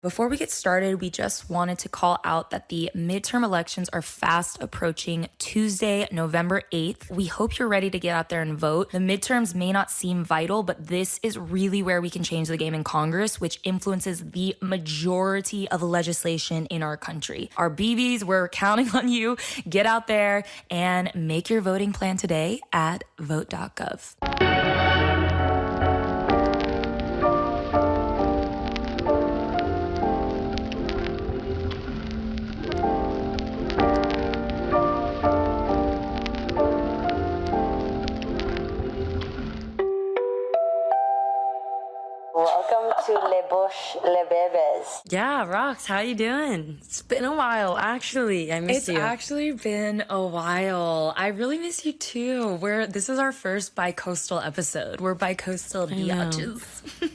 Before we get started, we just wanted to call out that the midterm elections are fast approaching Tuesday, November 8th. We hope you're ready to get out there and vote. The midterms may not seem vital, but this is really where we can change the game in Congress, which influences the majority of legislation in our country. Our BBs, we're counting on you. Get out there and make your voting plan today at vote.gov. Welcome to Le Bush Le Bebes. Yeah, Rox, how you doing? It's been a while, actually. I miss you. It's actually been a while. I really miss you too. This is our first bi-coastal episode. We're bi-coastal biatches.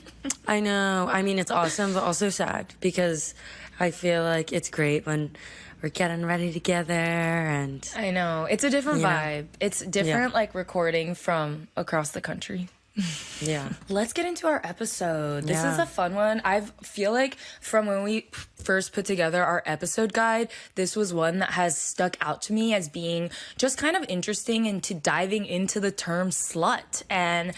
I know. I mean, it's awesome, but also sad because I feel like it's great when we're getting ready together and... I know. It's a different vibe. It's different, like, recording from across the country. Yeah. Let's get into our episode. This is a fun one. I feel like from when we first put together our episode guide, this was one that has stuck out to me as being just kind of interesting into diving into the term slut and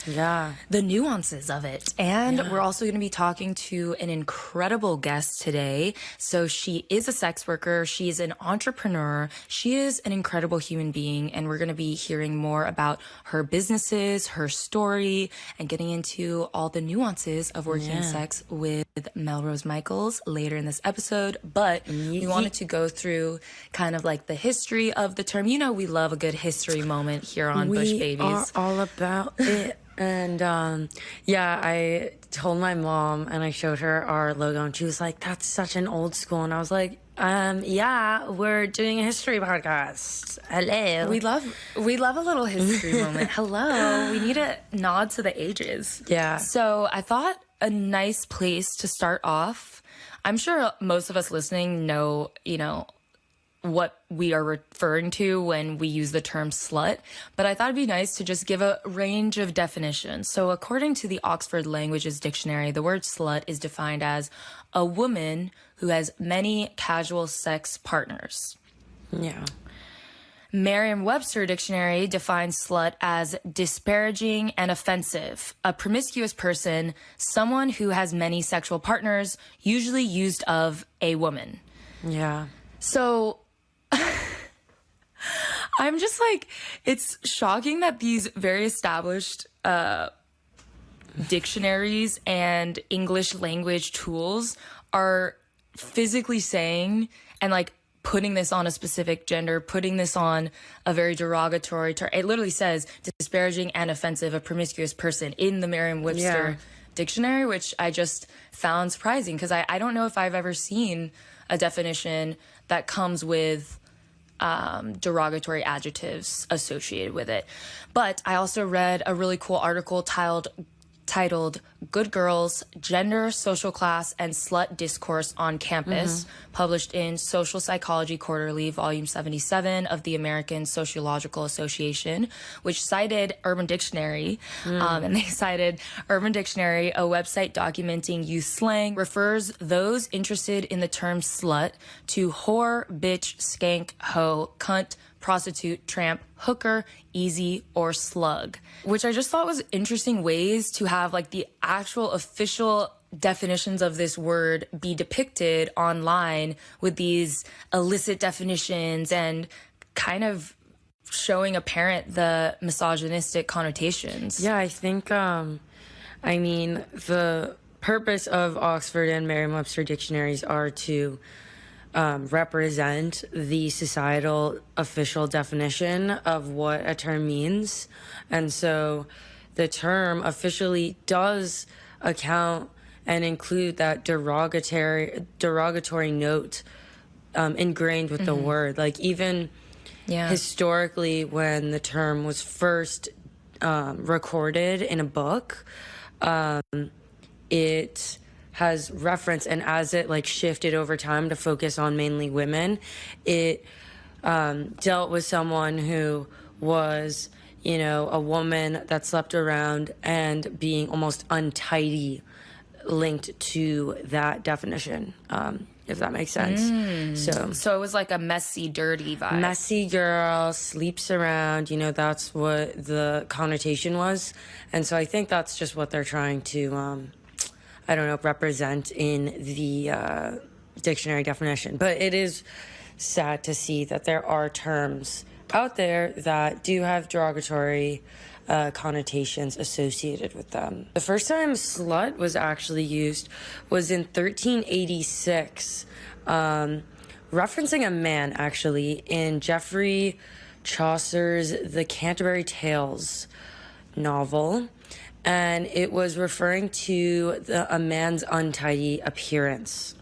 the nuances of it. And we're also going to be talking to an incredible guest today. So she is a sex worker. She is an entrepreneur. She is an incredible human being. And we're going to be hearing more about her businesses, her story, and getting into all the nuances of working in sex with MelRose Michaels later in this episode. But we wanted to go through kind of like the history of the term. You know, we love a good history moment here on Bush Babies. We are all about it. And I told my mom and I showed her our logo and she was like, that's such an old school. And I was like, we're doing a history podcast. Hello. We love a little history moment. Hello. We need a nod to the ages. Yeah. So I thought a nice place to start off. I'm sure most of us listening know, what we are referring to when we use the term slut, but I thought it'd be nice to just give a range of definitions. So according to the Oxford Languages Dictionary, the word slut is defined as a woman who has many casual sex partners. Yeah. Merriam-Webster Dictionary defines slut as disparaging and offensive, a promiscuous person, someone who has many sexual partners, usually used of a woman. Yeah. So I'm just like, it's shocking that these very established dictionaries and English language tools are physically saying and like putting this on a specific gender, putting this on a very derogatory term. It literally says disparaging and offensive, a promiscuous person in the Merriam-Webster dictionary, which I just found surprising because I don't know if I've ever seen a definition that comes with derogatory adjectives associated with it. But I also read a really cool article titled Good Girls, Gender, Social Class, and Slut Discourse on Campus, published in Social Psychology Quarterly, Volume 77 of the American Sociological Association, which cited Urban Dictionary. And they cited Urban Dictionary, a website documenting youth slang, refers those interested in the term slut to whore, bitch, skank, hoe, cunt, prostitute, tramp, hooker, easy, or slug, which I just thought was interesting ways to have like the actual official definitions of this word be depicted online with these illicit definitions and kind of showing apparent the misogynistic connotations. Yeah, I think, the purpose of Oxford and Merriam-Webster dictionaries are to represent the societal official definition of what a term means. And so the term officially does account and include that derogatory note ingrained with the word. Like even historically, when the term was first recorded in a book, it has reference, and as it like shifted over time to focus on mainly women, it dealt with someone who was, a woman that slept around and being almost untidy linked to that definition, if that makes sense. So it was like a messy, dirty vibe. Messy girl, sleeps around, that's what the connotation was. And so I think that's just what they're trying to, represent in the dictionary definition. But it is sad to see that there are terms out there that do have derogatory connotations associated with them. The first time slut was actually used was in 1386, referencing a man, actually, in Geoffrey Chaucer's The Canterbury Tales novel. And it was referring to a man's untidy appearance.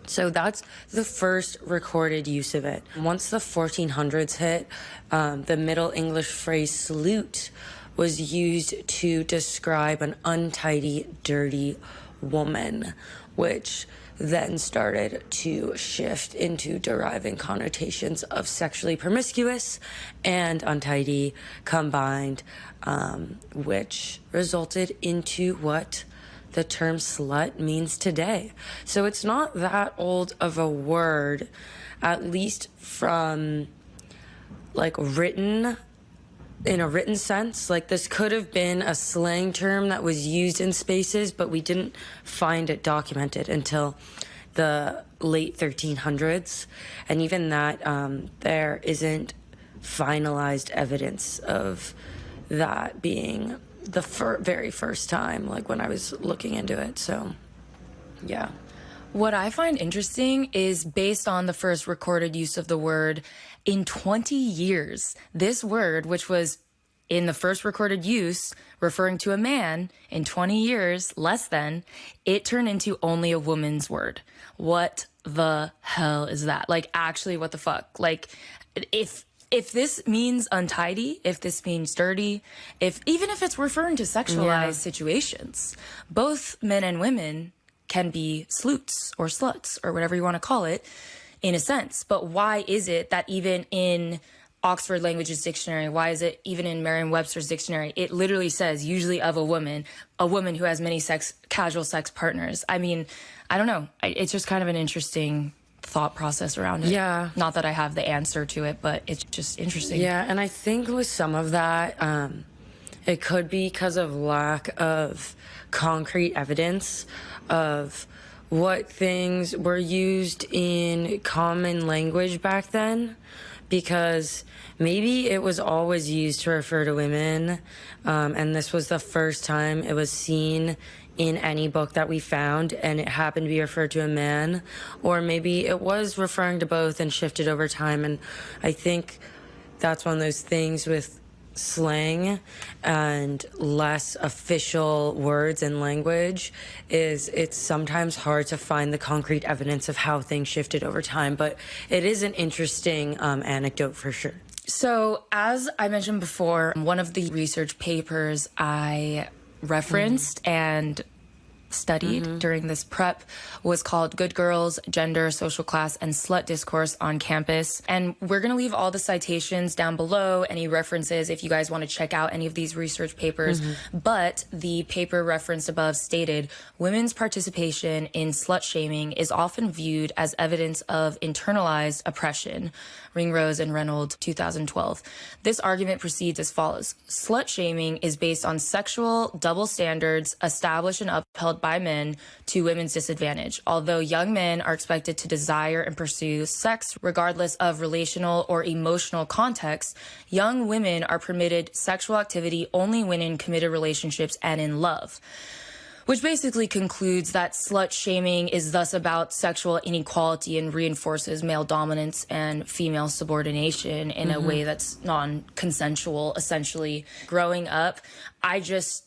So that's the first recorded use of it. Once the 1400s hit, the Middle English phrase slut was used to describe an untidy, dirty woman, which then started to shift into deriving connotations of sexually promiscuous and untidy combined, which resulted into what the term slut means today. So it's not that old of a word, at least from in a written sense. Like, this could have been a slang term that was used in spaces, but we didn't find it documented until the late 1300s. And even that, there isn't finalized evidence of that being the very first time, when I was looking into it. So, yeah. What I find interesting is, based on the first recorded use of the word, in 20 years, this word, which was in the first recorded use referring to a man, in 20 years, less than, it turned into only a woman's word. What the hell is that? Actually, what the fuck? If this means untidy, if this means dirty, even if it's referring to sexualized situations, both men and women can be sluts or sluts or whatever you want to call it, in a sense. But why is it that even in Oxford Languages Dictionary, why is it even in Merriam-Webster's dictionary, it literally says usually of a woman who has many casual sex partners? I mean, I don't know. It's just kind of an interesting thought process around it. Yeah. Not that I have the answer to it, but it's just interesting. Yeah, and I think with some of that, it could be because of lack of concrete evidence of what things were used in common language back then, because maybe it was always used to refer to women, and this was the first time it was seen in any book that we found, and it happened to be referred to a man, or maybe it was referring to both and shifted over time. And I think that's one of those things with slang and less official words and language, is it's sometimes hard to find the concrete evidence of how things shifted over time. But it is an interesting anecdote for sure. So, as I mentioned before, one of the research papers I referenced and studied during this prep was called Good Girls, Gender, Social Class, and Slut Discourse on Campus. And we're going to leave all the citations down below, any references if you guys want to check out any of these research papers. But the paper referenced above stated, women's participation in slut shaming is often viewed as evidence of internalized oppression. Ringrose and Reynolds, 2012. This argument proceeds as follows. Slut shaming is based on sexual double standards established and upheld by men to women's disadvantage. Although young men are expected to desire and pursue sex regardless of relational or emotional context, young women are permitted sexual activity only when in committed relationships and in love. Which basically concludes that slut shaming is thus about sexual inequality and reinforces male dominance and female subordination in a way that's non-consensual, essentially. Growing up, I just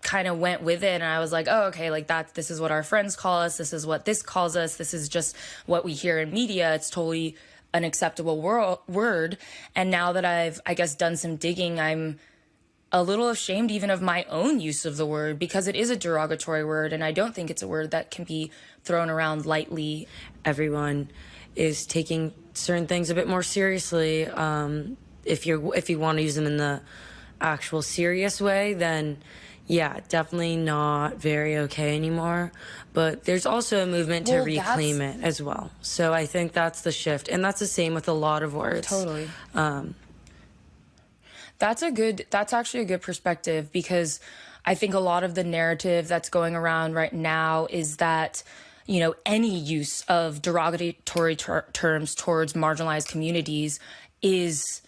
kind of went with it, and I was like, oh, okay, this is what our friends call us, this is what this calls us, this is just what we hear in media, it's totally an acceptable word. And now that I've, done some digging, I'm a little ashamed even of my own use of the word, because it is a derogatory word, and I don't think it's a word that can be thrown around lightly. Everyone is taking certain things a bit more seriously. If you want to use them in the actual serious way, then Yeah, definitely not very okay anymore. But there's also a movement to Well, reclaim it as well. So I think that's the shift. And that's the same with a lot of words. Totally. That's actually a good perspective, because I think a lot of the narrative that's going around right now is that, you know, any use of derogatory terms towards marginalized communities is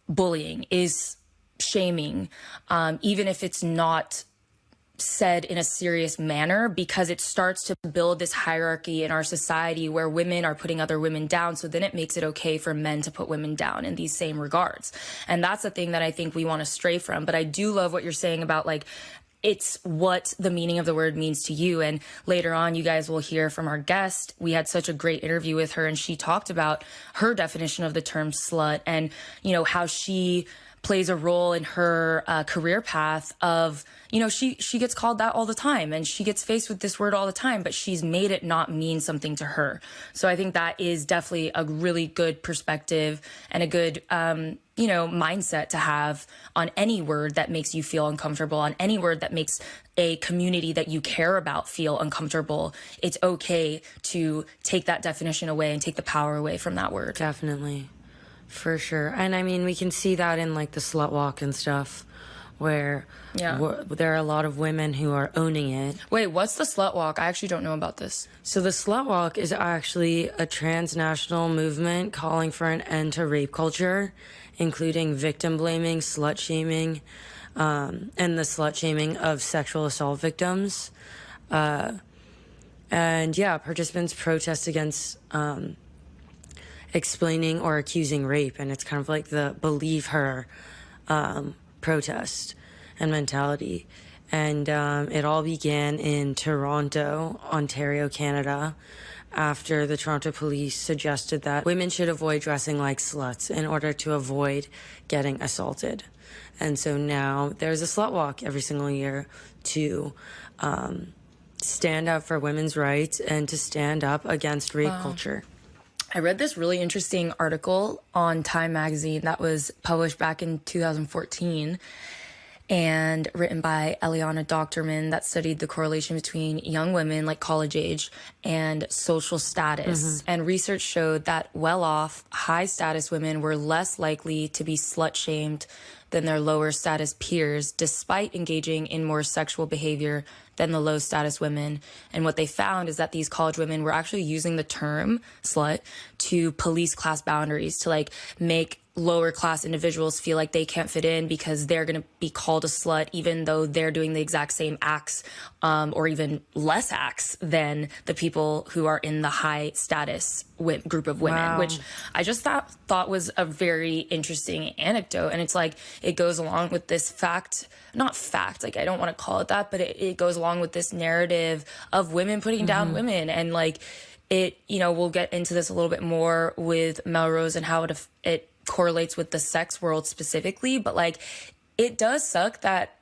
bullying, is shaming, even if it's not said in a serious manner, because it starts to build this hierarchy in our society where women are putting other women down. So then it makes it okay for men to put women down in these same regards. And that's the thing that I think we want to stray from. But I do love what you're saying about, like, it's what the meaning of the word means to you. And later on, you guys will hear from our guest. We had such a great interview with her, and she talked about her definition of the term slut, and, you know, how she plays a role in her career path of, you know, she gets called that all the time, and she gets faced with this word all the time, but she's made it not mean something to her. So I think that is definitely a really good perspective and a good, you know, mindset to have on any word that makes you feel uncomfortable, on any word that makes a community that you care about feel uncomfortable. It's okay to take that definition away and take the power away from that word. Definitely. For sure. And I mean, we can see that in like the slut walk and stuff, where there are a lot of women who are owning it. Wait, what's the slut walk? I actually don't know about this. So the slut walk is actually a transnational movement calling for an end to rape culture, including victim blaming, slut shaming, and the slut shaming of sexual assault victims. And yeah, participants protest against explaining or accusing rape, and it's kind of like the believe her protest and mentality. And it all began in Toronto, Ontario, Canada, after the Toronto police suggested that women should avoid dressing like sluts in order to avoid getting assaulted. And so now there's a slut walk every single year to stand up for women's rights and to stand up against rape culture. I read this really interesting article on Time magazine that was published back in 2014 and written by Eliana Doctorman, that studied the correlation between young women, like college age, and social status. And research showed that well-off, high-status women were less likely to be slut-shamed than their lower status peers, despite engaging in more sexual behavior than the low status women. And what they found is that these college women were actually using the term slut to police class boundaries, to like make lower class individuals feel like they can't fit in because they're going to be called a slut, even though they're doing the exact same acts, or even less acts than the people who are in the high status group of women, which I just thought was a very interesting anecdote. And it's like, it goes along with this not fact, like I don't want to call it that, but it goes along with this narrative of women putting down women. And like it, you know, we'll get into this a little bit more with MelRose and how it correlates with the sex world specifically, but like it does suck that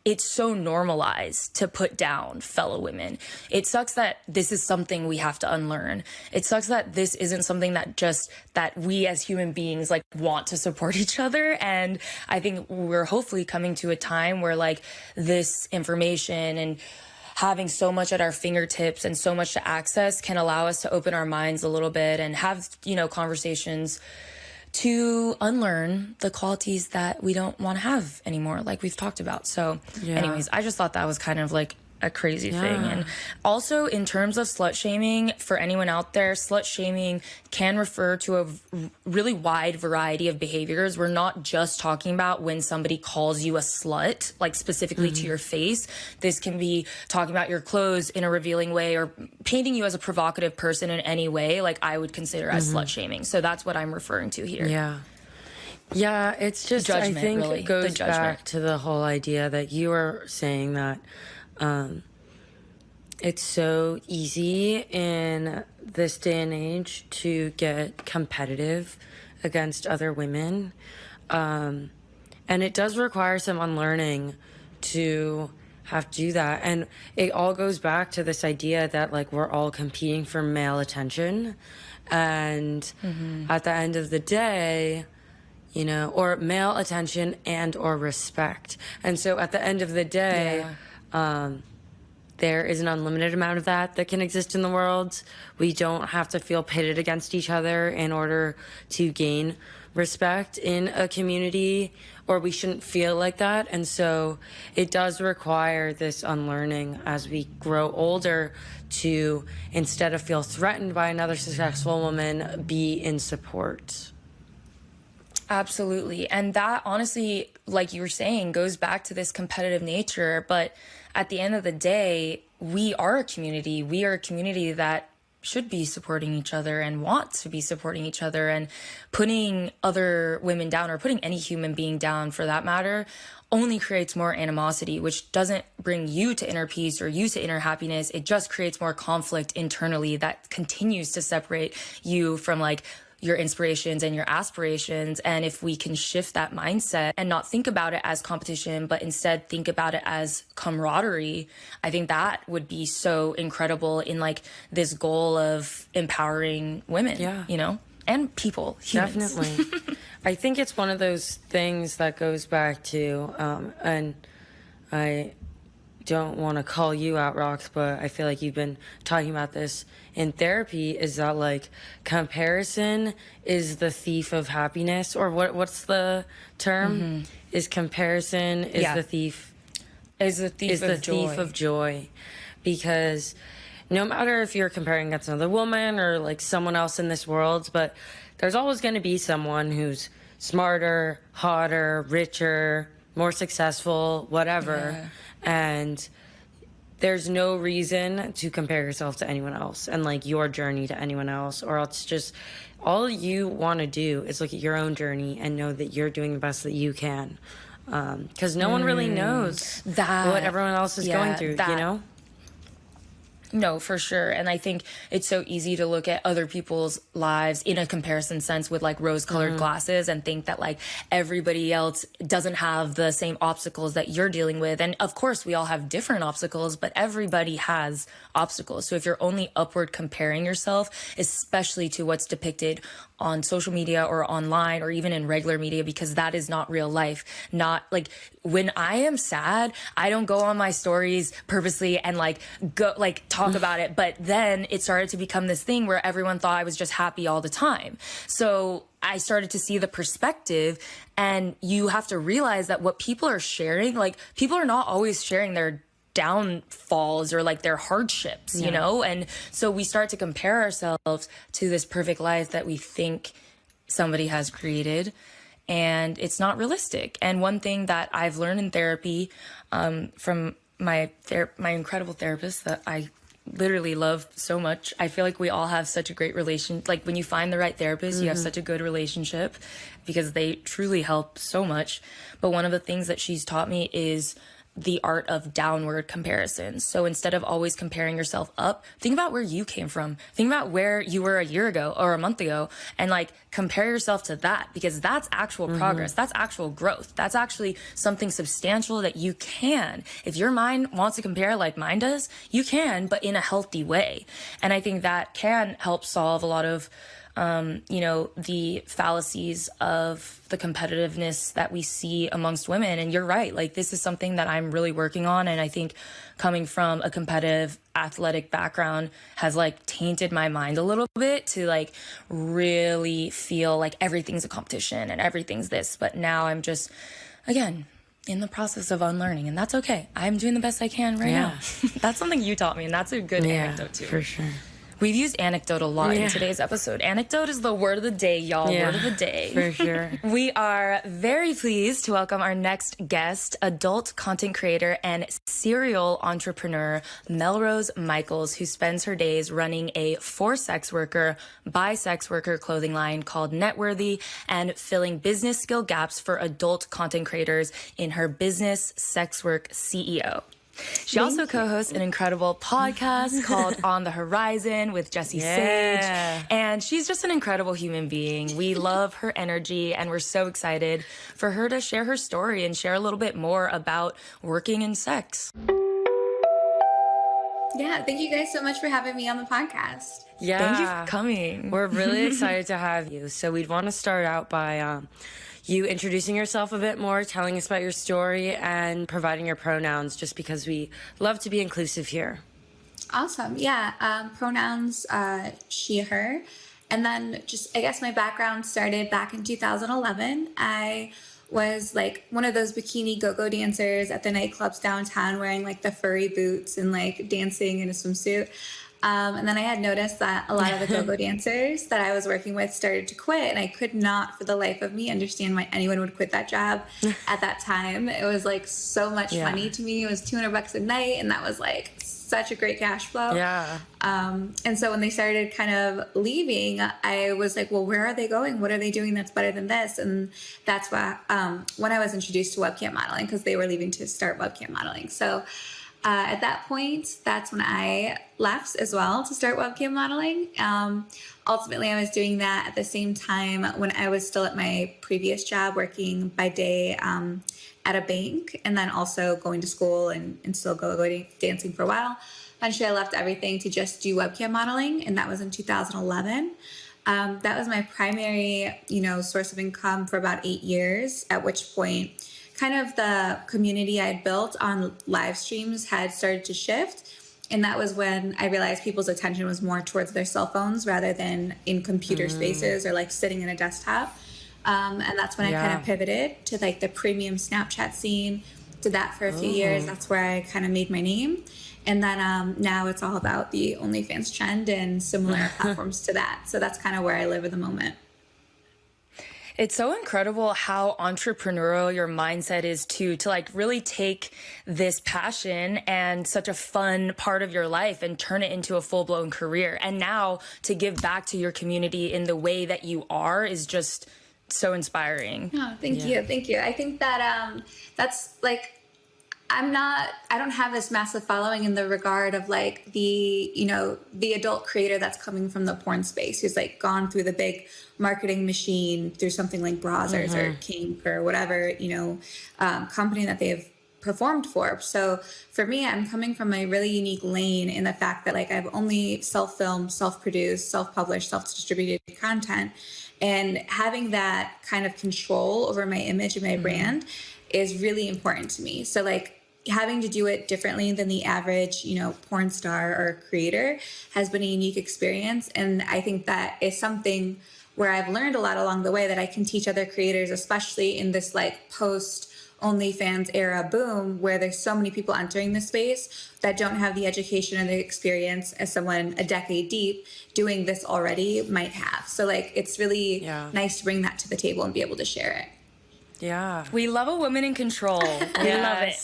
it's so normalized to put down fellow women. It sucks that this is something we have to unlearn. It sucks that this isn't something that we as human beings like want to support each other. And I think we're hopefully coming to a time where like this information and having so much at our fingertips and so much to access can allow us to open our minds a little bit and have, you know, conversations to unlearn the qualities that we don't want to have anymore, like we've talked about. So anyways, I just thought that was kind of like a crazy thing. And also in terms of slut shaming, for anyone out there, slut shaming can refer to a really wide variety of behaviors. We're not just talking about when somebody calls you a slut, like specifically to your face. This can be talking about your clothes in a revealing way or painting you as a provocative person in any way, like I would consider as slut shaming. So that's what I'm referring to here. Yeah, it's just, Judgment, I think really. it goes back to the whole idea that you were saying that it's so easy in this day and age to get competitive against other women. And it does require some unlearning to have to do that. And it all goes back to this idea that like we're all competing for male attention. And at the end of the day, you know, or male attention and or respect. And so at the end of the day, there is an unlimited amount of that can exist in the world. We don't have to feel pitted against each other in order to gain respect in a community, or we shouldn't feel like that. And so it does require this unlearning as we grow older to, instead of feel threatened by another successful woman, be in support. Absolutely. And that honestly, like you were saying, goes back to this competitive nature. But at the end of the day, we are a community. We are a community that should be supporting each other and want to be supporting each other, and putting other women down, or putting any human being down for that matter, only creates more animosity, which doesn't bring you to inner peace or you to inner happiness. It just creates more conflict internally that continues to separate you from like your inspirations and your aspirations. And if we can shift that mindset and not think about it as competition, but instead think about it as camaraderie, I think that would be so incredible in like this goal of empowering women, you know, and people, humans. Definitely. I think it's one of those things that goes back to, and I don't want to call you out, Rox, but I feel like you've been talking about this in therapy, is that like comparison is the thief of happiness, or what's the term? Is comparison is the thief of joy. Because no matter if you're comparing against another woman or like someone else in this world, but there's always going to be someone who's smarter, hotter, richer, more successful, whatever. And there's no reason to compare yourself to anyone else and like your journey to anyone else, or else just all you want to do is look at your own journey and know that you're doing the best that you can. Because no one really knows what everyone else is going through, you know? No, for sure. And I think it's so easy to look at other people's lives in a comparison sense with like rose-colored glasses and think that like everybody else doesn't have the same obstacles that you're dealing with. And of course, we all have different obstacles, but everybody has obstacles. So if you're only upward comparing yourself, especially to what's depicted on social media or online or even in regular media, because that is not real life. Not like when I am sad, I don't go on my stories purposely and like go like talk about it. But then it started to become this thing where everyone thought I was just happy all the time. So I started to see the perspective, and you have to realize that what people are sharing, like people are not always sharing their downfalls or like their hardships, you know? And so we start to compare ourselves to this perfect life that we think somebody has created, and it's not realistic. And one thing that I've learned in therapy, from my incredible therapist that I literally love so much. I feel like we all have such a great relation. Like when you find the right therapist, you have such a good relationship because they truly help so much. But one of the things that she's taught me is the art of downward comparison. So instead of always comparing yourself up, think about where you came from. Think about where you were a year ago or a month ago, and like compare yourself to that, because that's actual progress. That's actual growth. That's actually something substantial that you can. If your mind wants to compare like mine does, you can, but in a healthy way. And I think that can help solve a lot of you know, the fallacies of the competitiveness that we see amongst women. And you're right, like this is something that I'm really working on. And I think coming from a competitive athletic background has like tainted my mind a little bit to like really feel like everything's a competition and everything's this. But now I'm just, again, in the process of unlearning, and that's okay. I'm doing the best I can right now. That's something you taught me, and that's a good anecdote too. For sure. We've used anecdote a lot in today's episode. Anecdote is the word of the day, y'all. Word of the day. For sure. We are very pleased to welcome our next guest, adult content creator and serial entrepreneur, MelRose Michaels, who spends her days running a for-sex worker, by sex worker clothing line called Networthy, and filling business skill gaps for adult content creators in her business, Sex Work CEO. She also co-hosts an incredible podcast called On the Horizon with Jessie Sage. And she's just an incredible human being. We love her energy, and we're so excited for her to share her story and share a little bit more about working in sex. Yeah, thank you guys so much for having me on the podcast. Thank you for coming. We're really excited to have you. So we'd want to start out by you introducing yourself a bit more, telling us about your story, and providing your pronouns, just because we love to be inclusive here. Awesome. Yeah. Pronouns, she, her. And then just, I guess my background started back in 2011. I was like one of those bikini go-go dancers at the nightclubs downtown wearing like the furry boots and like dancing in a swimsuit. And then I had noticed that a lot of the go-go dancers that I was working with started to quit, and I could not for the life of me understand why anyone would quit that job at that time. It was like so much money to me. It was $200 a night, and that was like such a great cash flow. Yeah. And so when they started kind of leaving, I was like, well, where are they going? What are they doing that's better than this? And that's why, when I was introduced to webcam modeling, because they were leaving to start webcam modeling. So at that point, that's when I left as well to start webcam modeling. Ultimately, I was doing that at the same time when I was still at my previous job, working by day at a bank, and then also going to school and still going dancing for a while. Eventually, I left everything to just do webcam modeling, and that was in 2011. That was my primary, source of income for about 8 years, at which point kind of the community I'd built on live streams had started to shift. And that was when I realized people's attention was more towards their cell phones rather than in computer spaces or like sitting in a desktop. And that's when I kind of pivoted to like the premium Snapchat scene. Did that for a few years. That's where I kind of made my name. And then now it's all about the OnlyFans trend and similar platforms to that. So that's kind of where I live at the moment. It's so incredible how entrepreneurial your mindset is too, to like really take this passion and such a fun part of your life and turn it into a full-blown career. And now to give back to your community in the way that you are is just so inspiring. Oh, thank you. Thank you. I think that that's like, I don't have this massive following in the regard of like the adult creator that's coming from the porn space who's like gone through the big marketing machine through something like Brazzers or Kink or whatever, company that they've performed for. So for me, I'm coming from a really unique lane in the fact that like I've only self-filmed, self-produced, self-published, self-distributed content, and having that kind of control over my image and my brand is really important to me. So like having to do it differently than the average, porn star or creator has been a unique experience. And I think that is something where I've learned a lot along the way that I can teach other creators, especially in this like post OnlyFans era boom, where there's so many people entering the space that don't have the education or the experience as someone a decade deep doing this already might have. So like, it's really nice to bring that to the table and be able to share it. Yeah. We love a woman in control. We love it.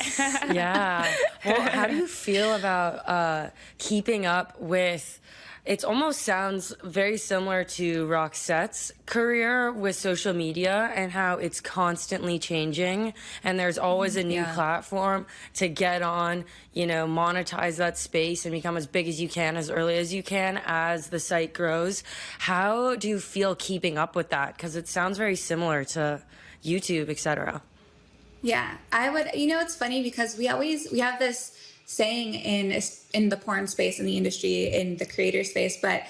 Yeah. Well, how do you feel about keeping up with, it almost sounds very similar to Roxette's career with social media and how it's constantly changing and there's always a new platform to get on, monetize that space and become as big as you can, as early as you can as the site grows. How do you feel keeping up with that? Because it sounds very similar to YouTube, etc. Yeah, I would, it's funny because we have this saying in the porn space, in the industry, in the creator space, but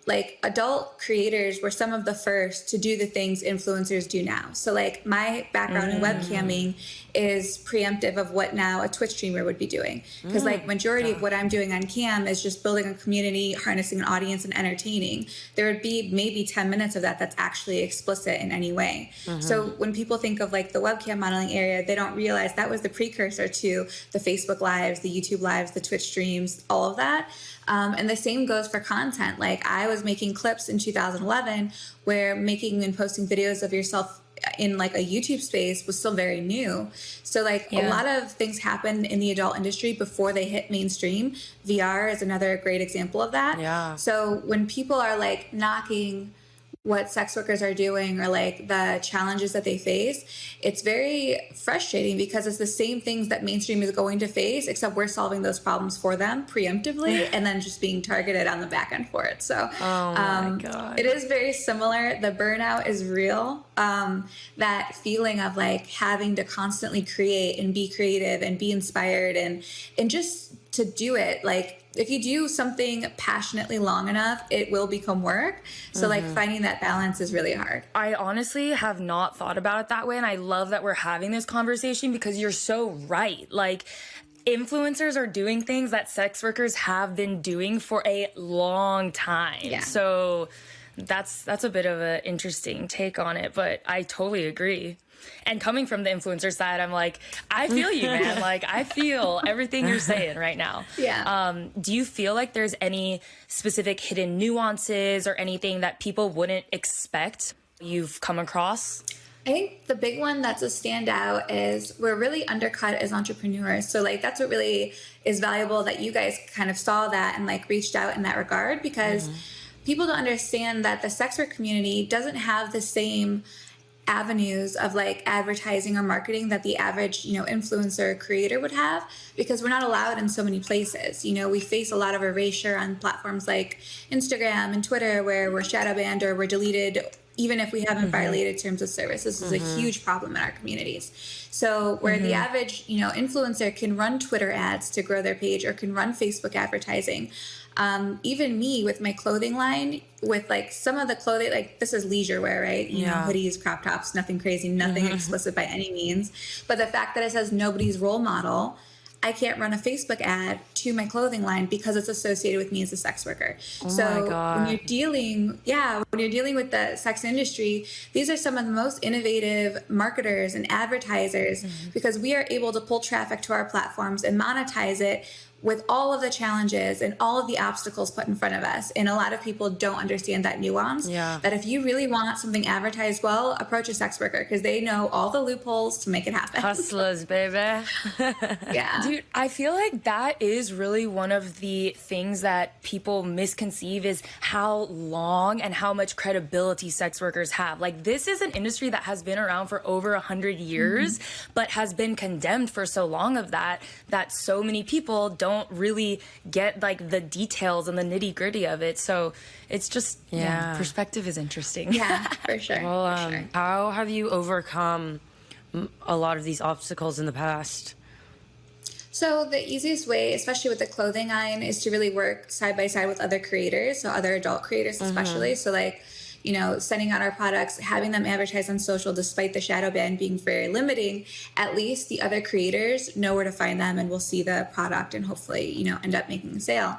like adult creators were some of the first to do the things influencers do now. So like my background in webcamming is preemptive of what now a Twitch streamer would be doing. Because like majority of what I'm doing on cam is just building a community, harnessing an audience and entertaining. There would be maybe 10 minutes of that that's actually explicit in any way. So when people think of like the webcam modeling area, they don't realize that was the precursor to the Facebook lives, the YouTube lives, the Twitch streams, all of that. And the same goes for content. Like I was making clips in 2011 where making and posting videos of yourself in like a YouTube space was still very new. So like a lot of things happen in the adult industry before they hit mainstream. VR is another great example of that. Yeah. So when people are like knocking what sex workers are doing or like the challenges that they face, it's very frustrating because it's the same things that mainstream is going to face, except we're solving those problems for them preemptively and then just being targeted on the back end for it. So my God. It is very similar. The burnout is real. That feeling of like having to constantly create and be creative and be inspired and just to do it, like if you do something passionately long enough, it will become work. So like finding that balance is really hard. I honestly have not thought about it that way. And I love that we're having this conversation because you're so right. Like, influencers are doing things that sex workers have been doing for a long time. Yeah. So that's a bit of an interesting take on it, but I totally agree. And coming from the influencer side, I'm like, I feel you, man. Like, I feel everything you're saying right now. Yeah. Do you feel like there's any specific hidden nuances or anything that people wouldn't expect you've come across? I think the big one that's a standout is we're really undercut as entrepreneurs. So like that's what really is valuable, that you guys kind of saw that and like reached out in that regard, because people don't understand that the sex work community doesn't have the same avenues of like advertising or marketing that the average, influencer or creator would have, because we're not allowed in so many places. We face a lot of erasure on platforms like Instagram and Twitter, where we're shadow banned or we're deleted even if we haven't violated terms of service. This is a huge problem in our communities. So where the average, influencer can run Twitter ads to grow their page or can run Facebook advertising. Even me with my clothing line, with like some of the clothing, like this is leisure wear, right? You know, hoodies, crop tops, nothing crazy, nothing explicit by any means. But the fact that it says nobody's role model, I can't run a Facebook ad to my clothing line because it's associated with me as a sex worker. When you're dealing with the sex industry, these are some of the most innovative marketers and advertisers, because we are able to pull traffic to our platforms and monetize it with all of the challenges and all of the obstacles put in front of us. And a lot of people don't understand that nuance, that if you really want something advertised well, approach a sex worker, because they know all the loopholes to make it happen. Hustlers, baby. Yeah. Dude, I feel like that is really one of the things that people misconceive, is how long and how much credibility sex workers have. Like, this is an industry that has been around for over 100 years, but has been condemned for so long of that so many people don't really get like the details and the nitty gritty of it. So it's just, perspective is interesting. Yeah, for sure. Well, how have you overcome a lot of these obstacles in the past? So the easiest way, especially with the clothing line, is to really work side by side with other creators, so other adult creators especially. So like, sending out our products, having them advertise on social, despite the shadow ban being very limiting, at least the other creators know where to find them and will see the product and hopefully, end up making a sale.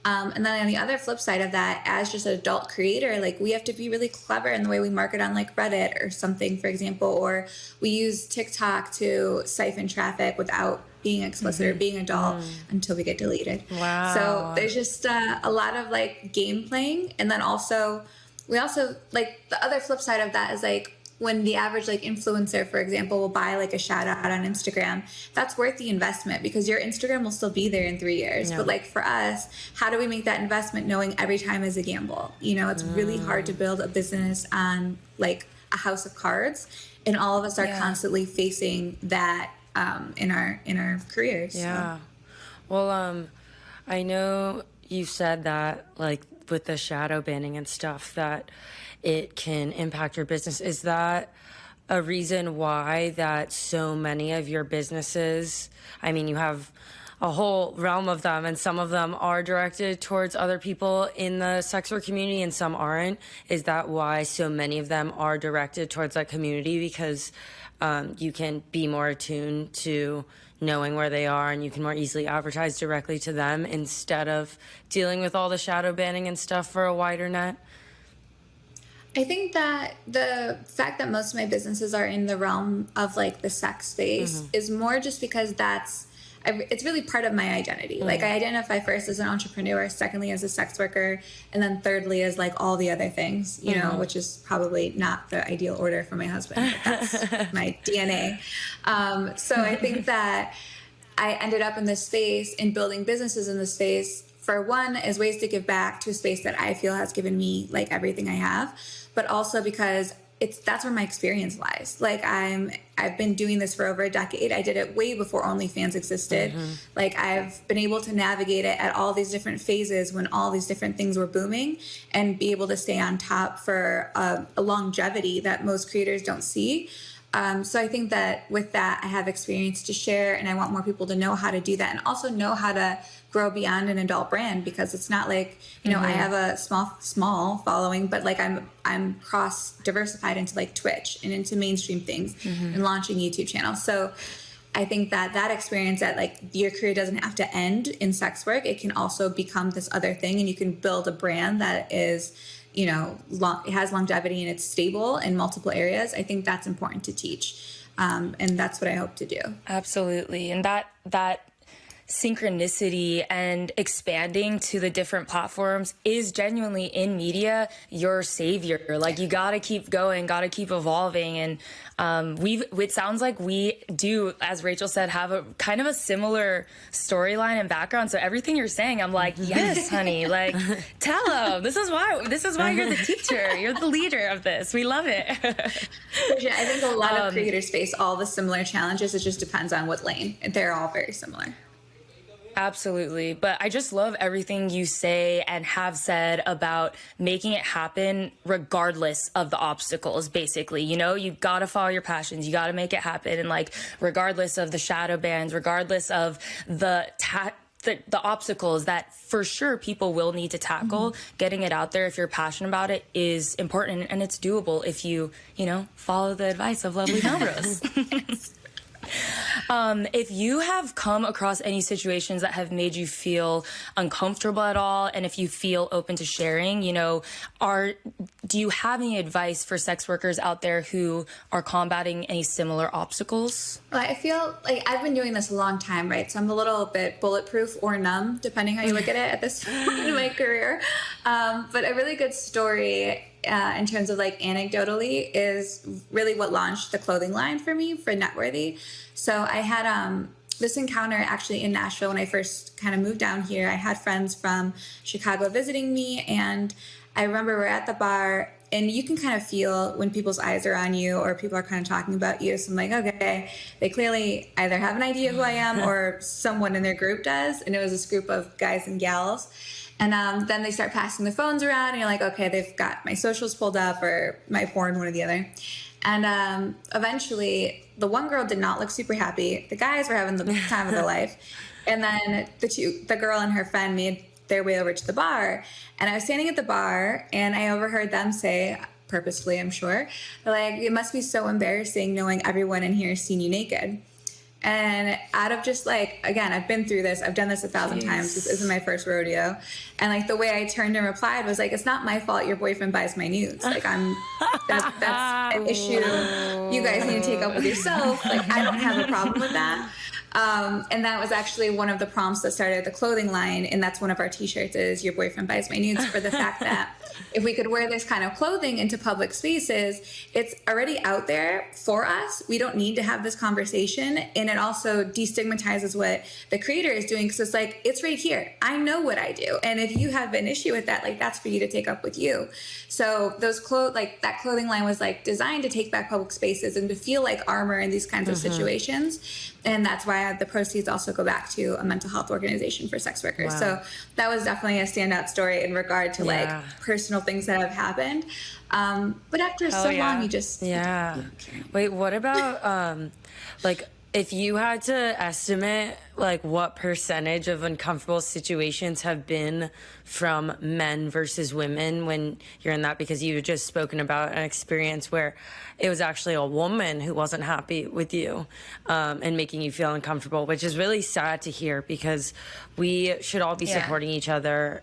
And then on the other flip side of that, as just an adult creator, like we have to be really clever in the way we market on like Reddit or something, for example, or we use TikTok to siphon traffic without being explicit or being adult until we get deleted. Wow. So there's just a lot of like game playing. And then we also like the other flip side of that is like when the average like influencer, for example, will buy like a shout out on Instagram, that's worth the investment, because your Instagram will still be there in 3 years. But like for us, how do we make that investment knowing every time is a gamble? It's really hard to build a business on like a house of cards, and all of us are constantly facing that in our careers. Yeah. So. Well, I know you said that like with the shadow banning and stuff that it can impact your business. Is that a reason why that so many of your businesses, I mean, you have a whole realm of them, and some of them are directed towards other people in the sex work community and some aren't. Is that why so many of them are directed towards that community? Because you can be more attuned to knowing where they are, and you can more easily advertise directly to them instead of dealing with all the shadow banning and stuff for a wider net? I think that the fact that most of my businesses are in the realm of like the sex space is more just because it's really part of my identity. Like I identify first as an entrepreneur, secondly as a sex worker, and then thirdly as like all the other things, which is probably not the ideal order for my husband, but that's my DNA. So I think that I ended up in this space and building businesses in this space, for one, as ways to give back to a space that I feel has given me like everything I have, but also because that's where my experience lies. Like I've been doing this for over a decade. I did it way before OnlyFans existed. Like I've been able to navigate it at all these different phases when all these different things were booming, and be able to stay on top for a longevity that most creators don't see. So I think that with that, I have experience to share, and I want more people to know how to do that, and also know how to grow beyond an adult brand, because it's not like, you know, I have a small following, but like I'm cross diversified into like Twitch and into mainstream things and launching YouTube channels. So I think that experience, that like your career doesn't have to end in sex work. It can also become this other thing, and you can build a brand that is, you know, it has longevity and it's stable in multiple areas. I think that's important to teach. And that's what I hope to do. Absolutely. And that synchronicity and expanding to the different platforms is genuinely, in media, your savior. Like, you gotta keep going, gotta keep evolving. And it sounds like we do, as Rachel said, have a kind of a similar storyline and background. So everything you're saying, I'm like, yes, honey, like, tell them. This is why you're the teacher. You're the leader of this. We love it. Yeah, I think a lot of creators face all the similar challenges. It just depends on what lane. They're all very similar. Absolutely. But I just love everything you say and have said about making it happen regardless of the obstacles, basically. You know, you got to follow your passions. You got to make it happen. And like, regardless of the shadow bans, regardless of the obstacles that for sure people will need to tackle, getting it out there if you're passionate about it is important, and it's doable if you follow the advice of lovely MelRose. If you have come across any situations that have made you feel uncomfortable at all, and if you feel open to sharing, do you have any advice for sex workers out there who are combating any similar obstacles? Well, I feel like I've been doing this a long time, right? So I'm a little bit bulletproof or numb, depending how you look at it at this point in my career. But a really good story in terms of like anecdotally is really what launched the clothing line for me for Networthy. So I had this encounter actually in Nashville when I first kind of moved down here. I had friends from Chicago visiting me, and I remember we're at the bar, and you can kind of feel when people's eyes are on you or people are kind of talking about you. So I'm like, okay, they clearly either have an idea who I am or someone in their group does. And it was this group of guys and gals. And then they start passing the phones around, and you're like, okay, they've got my socials pulled up or my porn, one or the other. And eventually, the one girl did not look super happy. The guys were having the time of their life. And then the girl and her friend made their way over to the bar. And I was standing at the bar, and I overheard them say, purposefully, I'm sure, like, it must be so embarrassing knowing everyone in here has seen you naked. And out of just like, again, I've been through this. I've done this 1,000 times. This isn't my first rodeo. And like the way I turned and replied was like, it's not my fault your boyfriend buys my nudes. Like that's an issue you guys need to take up with yourself. Like, I don't have a problem with that. And that was actually one of the prompts that started the clothing line. And that's one of our t-shirts is your boyfriend buys my nudes, for the fact that if we could wear this kind of clothing into public spaces, it's already out there for us. We don't need to have this conversation. And it also destigmatizes what the creator is doing, because it's like, it's right here. I know what I do. And if you have an issue with that, like, that's for you to take up with you. So those that clothing line was like designed to take back public spaces and to feel like armor in these kinds of situations. And that's why the proceeds also go back to a mental health organization for sex workers. Wow. So that was definitely a standout story in regard to like personal things that have happened. But after long, you just... Yeah. Wait, what about, like, if you had to estimate, like, what percentage of uncomfortable situations have been from men versus women when you're in that? Because you just spoken about an experience where it was actually a woman who wasn't happy with you and making you feel uncomfortable, which is really sad to hear, because we should all be supporting each other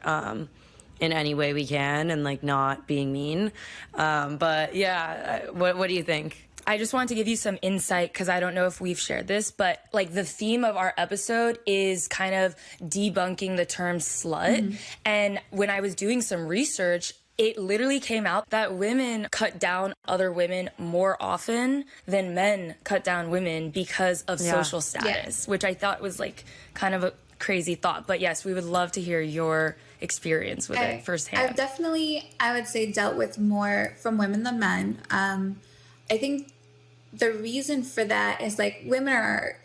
in any way we can and, like, not being mean. But, yeah, what do you think? I just wanted to give you some insight, because I don't know if we've shared this, but like the theme of our episode is kind of debunking the term slut. And when I was doing some research, it literally came out that women cut down other women more often than men cut down women because of social status, which I thought was like kind of a crazy thought. But yes, we would love to hear your experience with it firsthand. I've definitely, I would say, dealt with more from women than men. I think the reason for that is like women are,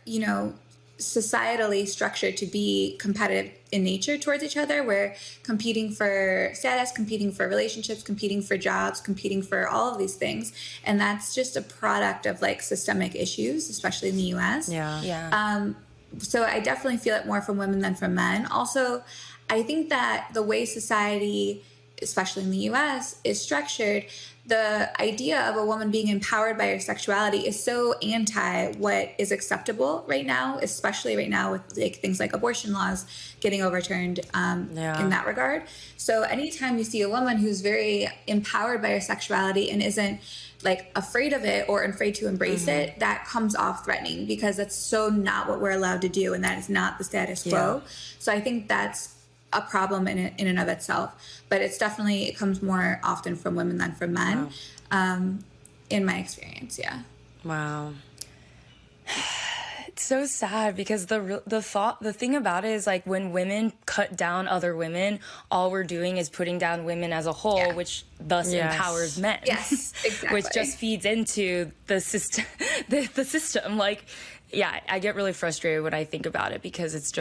societally structured to be competitive in nature towards each other. We're competing for status, competing for relationships, competing for jobs, competing for all of these things. And that's just a product of like systemic issues, especially in the US. Yeah. So I definitely feel it more from women than from men. Also, I think that the way society, especially in the US, is structured, the idea of a woman being empowered by her sexuality is so anti what is acceptable right now, especially right now with like things like abortion laws getting overturned in that regard. So anytime you see a woman who's very empowered by her sexuality and isn't like afraid of it or afraid to embrace it, that comes off threatening, because that's so not what we're allowed to do, and that is not the status quo. So I think that's a problem in and of itself, but it's definitely, it comes more often from women than from men. In my experience. Wow. It's so sad because the thing about it is like when women cut down other women, all we're doing is putting down women as a whole, which thus empowers men. Yes, exactly. Which just feeds into the system. The system. Like, yeah, I get really frustrated when I think about it because it's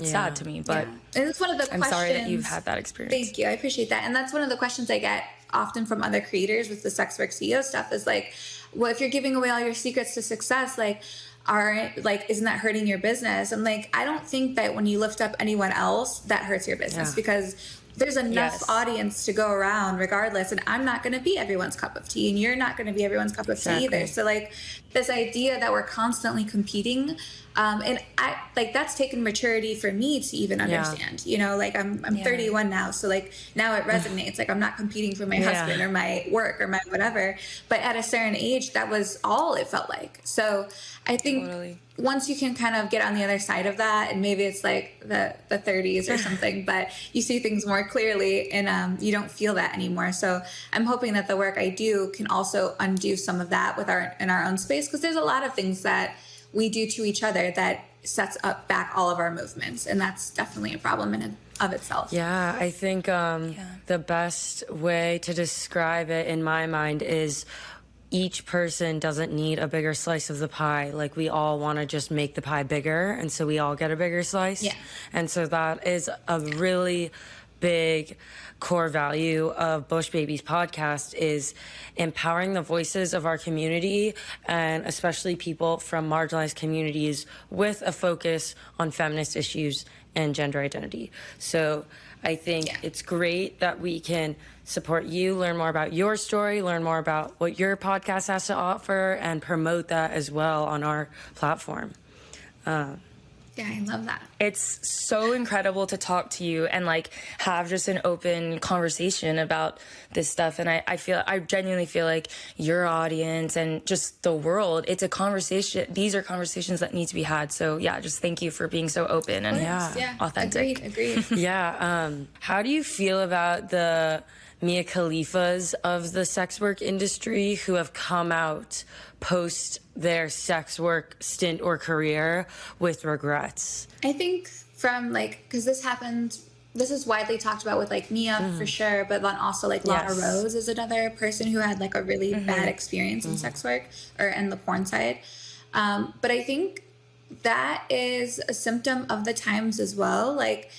sad to me. But and it's one of the questions. I'm sorry that you've had that experience. Thank you, I appreciate that. And that's one of the questions I get often from other creators with the sex work CEO stuff is like, well, if you're giving away all your secrets to success, isn't that hurting your business? I'm like, I don't think that when you lift up anyone else, that hurts your business, because there's enough audience to go around regardless, and I'm not going to be everyone's cup of tea, and you're not going to be everyone's cup of tea either. So like this idea that we're constantly competing, and I like that's taken maturity for me to even understand. You know, like I'm 31 now, so like now it resonates. Like I'm not competing for my husband or my work or my whatever, but at a certain age, that was all it felt like. So I think once you can kind of get on the other side of that, and maybe it's like the 30s or something, but you see things more clearly and you don't feel that anymore. So I'm hoping that the work I do can also undo some of that in our own space, because there's a lot of things that we do to each other that sets up back all of our movements, and that's definitely a problem in and of itself. Yeah, I think the best way to describe it in my mind is each person doesn't need a bigger slice of the pie. Like we all want to just make the pie bigger, and so we all get a bigger slice. And so that is a really big core value of Bush Babies podcast, is empowering the voices of our community, and especially people from marginalized communities, with a focus on feminist issues and gender identity. So I think it's great that we can support you, learn more about your story, learn more about what your podcast has to offer, and promote that as well on our platform. Yeah, I love that. It's so incredible to talk to you and like have just an open conversation about this stuff. And I genuinely feel like your audience and just the world, it's a conversation. These are conversations that need to be had. So yeah, just thank you for being so open and authentic. Agreed. How do you feel about the Mia Khalifas of the sex work industry who have come out post their sex work stint or career with regrets? I think from because this is widely talked about with like Mia for sure, but then also like Lana Rose is another person who had like a really bad experience in sex work or in the porn side. But I think that is a symptom of the times as well. Like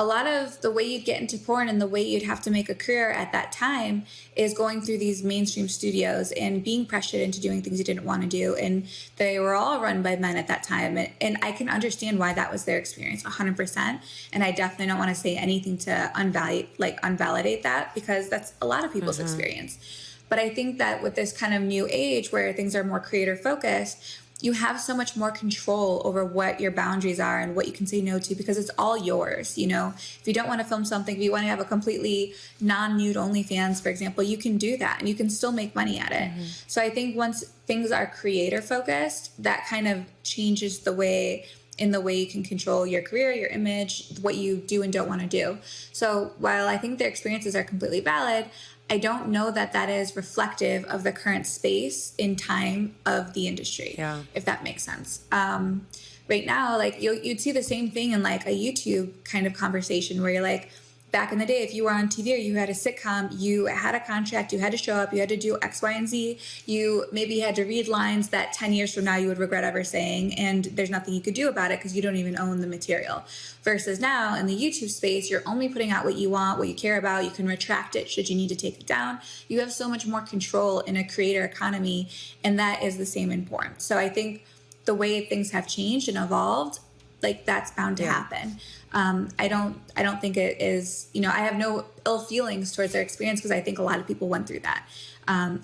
a lot of the way you'd get into porn and the way you'd have to make a career at that time is going through these mainstream studios and being pressured into doing things you didn't want to do. And they were all run by men at that time. And I can understand why that was their experience 100%. And I definitely don't want to say anything to unvalidate that, because that's a lot of people's experience. But I think that with this kind of new age where things are more creator focused, you have so much more control over what your boundaries are and what you can say no to, because it's all yours. You know, if you don't want to film something, if you want to have a completely non-nude OnlyFans, for example, you can do that and you can still make money at it. So I think once things are creator focused, that kind of changes the way you can control your career, your image, what you do and don't want to do. So while I think their experiences are completely valid, I don't know that that is reflective of the current space in time of the industry, if that makes sense. Right now, like you'd see the same thing in like a YouTube kind of conversation where you're like, back in the day, if you were on TV or you had a sitcom, you had a contract, you had to show up, you had to do X, Y, and Z. You maybe had to read lines that 10 years from now you would regret ever saying, and there's nothing you could do about it because you don't even own the material. Versus now in the YouTube space, you're only putting out what you want, what you care about. You can retract it should you need to take it down. You have so much more control in a creator economy, and that is the same in porn. So I think the way things have changed and evolved, like that's bound to happen. I don't think it is, you know, I have no ill feelings towards their experience because I think a lot of people went through that. I'm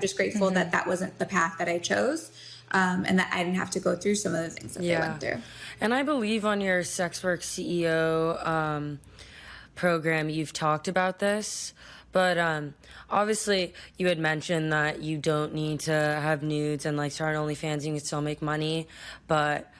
just grateful that that wasn't the path that I chose, and that I didn't have to go through some of the things that they went through. And I believe on your Sex Work CEO program, you've talked about this, but obviously you had mentioned that you don't need to have nudes and like start OnlyFans, you can still make money, but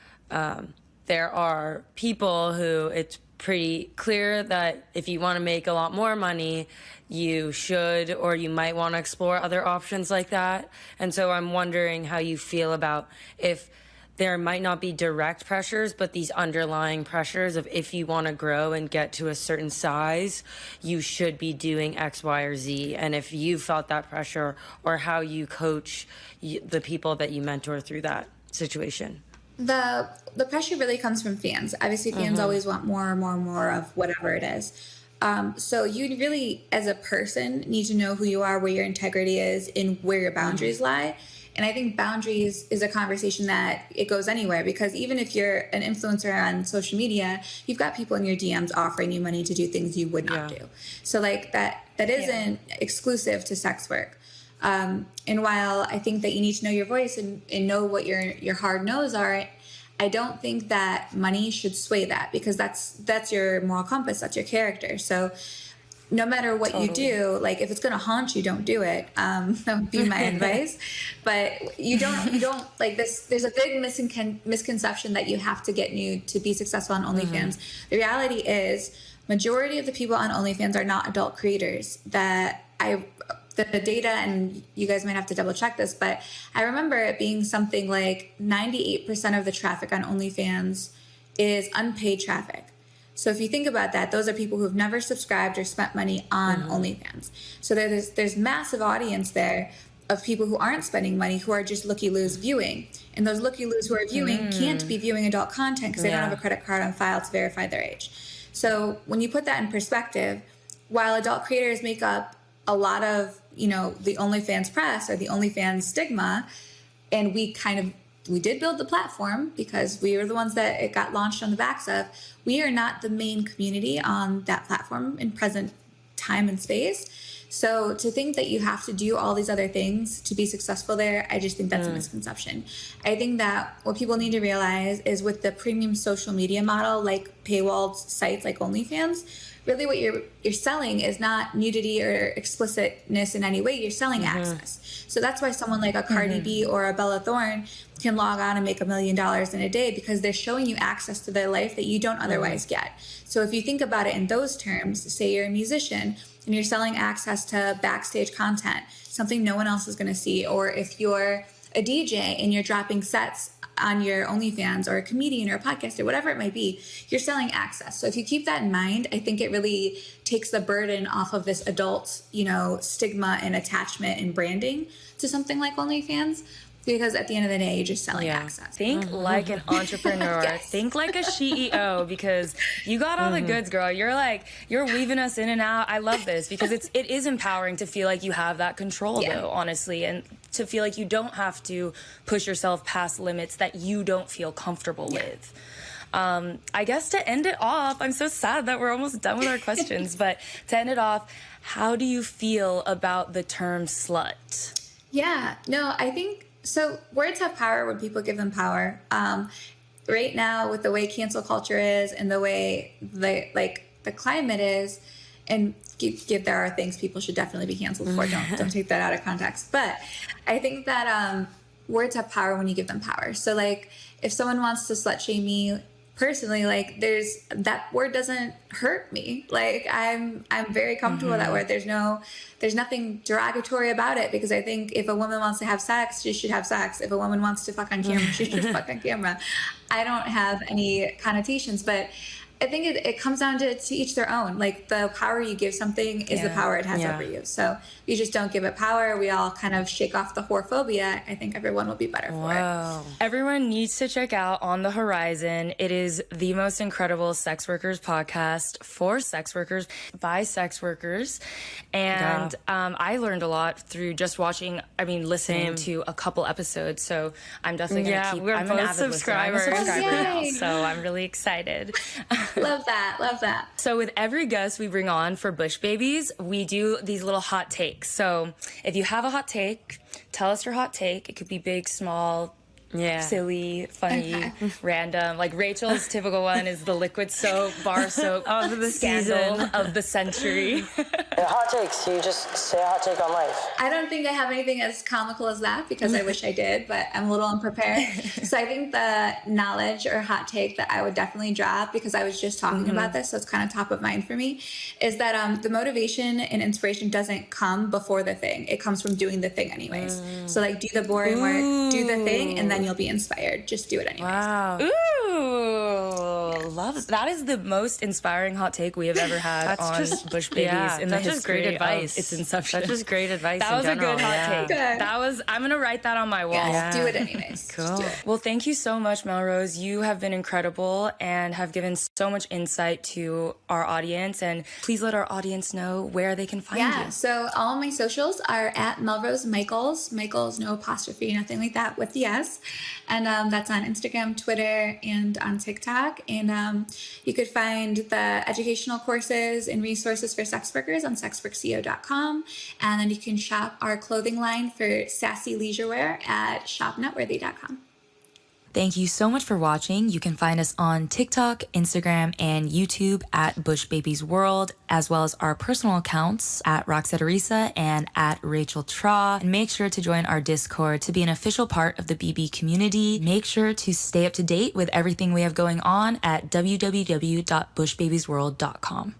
there are people who it's pretty clear that if you want to make a lot more money, you should, or you might want to explore other options like that. And so I'm wondering how you feel about if there might not be direct pressures, but these underlying pressures of if you want to grow and get to a certain size, you should be doing X, Y, or Z. And if you felt that pressure, or how you coach the people that you mentor through that situation. The pressure really comes from fans. Obviously, fans always want more and more and more of whatever it is. So you really, as a person, need to know who you are, where your integrity is, and where your boundaries lie. And I think boundaries is a conversation that it goes anywhere, because even if you're an influencer on social media, you've got people in your DMs offering you money to do things you would not do. So like that isn't exclusive to sex work. And while I think that you need to know your voice and know what your hard no's are, I don't think that money should sway that, because that's your moral compass, that's your character. So no matter what you do, like if it's going to haunt you, don't do it. That would be my advice. But you don't like this. There's a big misconception that you have to get nude to be successful on OnlyFans. The reality is majority of the people on OnlyFans are not adult creators. The data, and you guys might have to double check this, but I remember it being something like 98% of the traffic on OnlyFans is unpaid traffic. So if you think about that, those are people who've never subscribed or spent money on OnlyFans. So there's massive audience there of people who aren't spending money, who are just looky-loos viewing. And those looky-loos who are viewing can't be viewing adult content because they don't have a credit card on file to verify their age. So when you put that in perspective, while adult creators make up a lot of, the OnlyFans press or the OnlyFans stigma, and we did build the platform because we were the ones that it got launched on the backs of. We are not the main community on that platform in present time and space. So to think that you have to do all these other things to be successful there, I just think that's a misconception. I think that what people need to realize is with the premium social media model, like paywalled sites like OnlyFans, really what you're selling is not nudity or explicitness in any way. You're selling access. So that's why someone like a Cardi B or a Bella Thorne can log on and make $1 million in a day, because they're showing you access to their life that you don't otherwise get. So if you think about it in those terms, say you're a musician and you're selling access to backstage content, something no one else is going to see. Or if you're a DJ and you're dropping sets on your OnlyFans, or a comedian or a podcaster, whatever it might be, you're selling access. So if you keep that in mind, I think it really takes the burden off of this adult, stigma and attachment and branding to something like OnlyFans. Because at the end of the day, you're just selling access. Think like an entrepreneur. Think like a CEO, because you got all the goods, girl. You're weaving us in and out. I love this because it is empowering to feel like you have that control, though, honestly, and to feel like you don't have to push yourself past limits that you don't feel comfortable with. I guess to end it off, I'm so sad that we're almost done with our questions, but to end it off, how do you feel about the term slut? Yeah, no, I think, so words have power when people give them power. Right now, with the way cancel culture is and the way the climate is, and there are things people should definitely be canceled for. Don't take that out of context. But I think that words have power when you give them power. So like if someone wants to slut shame me personally, like that word doesn't hurt me. Like I'm very comfortable with that word. There's nothing derogatory about it, because I think if a woman wants to have sex, she should have sex. If a woman wants to fuck on camera, she should fuck on camera. I don't have any connotations, but I think it comes down to each their own. Like the power you give something is the power it has over you. So if you just don't give it power, we all kind of shake off the whorephobia. I think everyone will be better for it. Everyone needs to check out On the Horizon. It is the most incredible sex workers podcast for sex workers by sex workers. And I learned a lot through just listening to a couple episodes. So I'm definitely going to keep, I'm an avid listener. I'm a subscriber now, so I'm really excited. Love that. So with every guest we bring on for Bush Babies, we do these little hot takes. So if you have a hot take, tell us your hot take. It could be big, small, silly, funny, random. Like Rachel's typical one is the liquid soap, bar soap Of the scandal season. of the century. Hot takes. You just say a hot take on life. I don't think I have anything as comical as that because I wish I did, but I'm a little unprepared. So I think the knowledge or hot take that I would definitely drop, because I was just talking about this, so it's kind of top of mind for me, is that the motivation and inspiration doesn't come before the thing. It comes from doing the thing anyways. So like do the boring work, do the thing, and then you'll be inspired. Just do it anyways. Wow. Ooh, love it. That is the most inspiring hot take we have ever had on Bush Babies in the that's just history great advice. of its inception. That's just great advice. That in was general. a good hot take. Good. That was. I'm gonna write that on my wall. Yes, do it anyways. Cool. Just do it. Well, thank you so much, MelRose. You have been incredible and have given so much insight to our audience. And please let our audience know where they can find Yeah, you. so all of my socials are at MelRose Michaels. Michaels, no apostrophe, nothing like that, with the S. And that's on Instagram, Twitter, and on TikTok. And you could find the educational courses and resources for sex workers on sexworkco.com. And then you can shop our clothing line for sassy leisure wear at shopnutworthy.com. Thank you so much for watching. You can find us on TikTok, Instagram, and YouTube at Bush Babies World, as well as our personal accounts at Roxetta and at Rachel Traw. And make sure to join our Discord to be an official part of the BB community. Make sure to stay up to date with everything we have going on at www.bushbabiesworld.com.